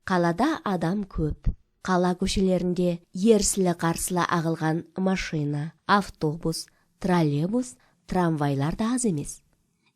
Қалада адам көп. Қала көшелерінде ерсілі-қарсылы ағылған машина, автобус, троллейбус, трамвайлар да аз емес.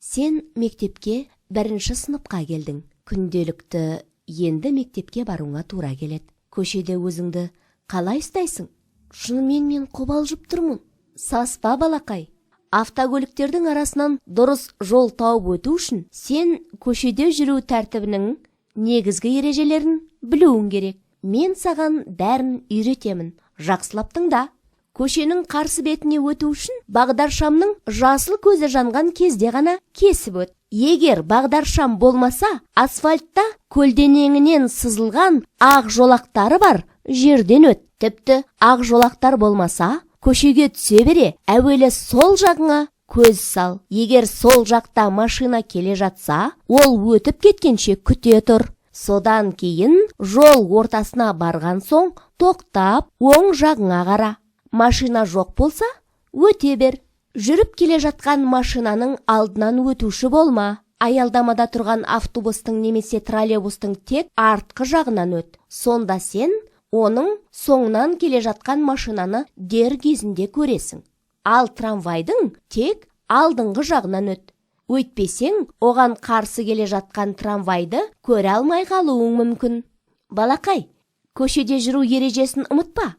Сен мектепке 1-ші сыныпқа келдің. Күнделікті енді мектепке баруыңа тура келеді. Көшеде өзіңді қалай ұстайсың? Шынымен мен қобалжып тұрмын. Саспа, балақай. Автокөліктердің арасынан дұрыс жол тауып өту үшін сен көшеде жүру тәртібінің негізгі ережелерін білуің керек. Мен саған бәрін үйретемін. Жақсылап тыңда. Көшенің қарсы бетіне өту үшін бағдаршамның жасыл көзі жанған кезде ғана кесіп өт. Егер бағдаршам болмаса, асфальтта көлденеңінен сызылған ақ жолақтары бар жерден өт. Тіпті ақ жолақтар болмаса, көшеге түсе бере, әуелі сол жағыңа көз сал. Егер сол жақта машина келе жатса, ол өтіп кеткенше күте тұр. Содан кейін жол ортасына барған соң тоқтап, оң жағыңа қара. Машина жоқ болса, өте бер. Жүріп келе жатқан машинаның алдынан өтуші болма. Аялдамада тұрған автобустың немесе троллейбустың тек артқы жағынан өт. Сонда сен оның соңынан келе жатқан машинаны дер кезінде көресің. Ал трамвайдың тек алдыңғы жағынан өт. Өйтпесең, оған қарсы келе жатқан трамвайды көре алмай қалуың мүмкін. Балақай, көшеде жүру ережесін ұмытпа.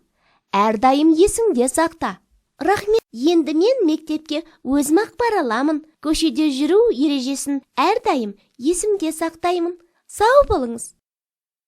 Әрдайым есіңде сақта. Рахмет, енді мен мектепке өзім-ақ бара аламын. Көшеде жүру ережесін әрдайым есімде сақтаймын. Сау болыңыз.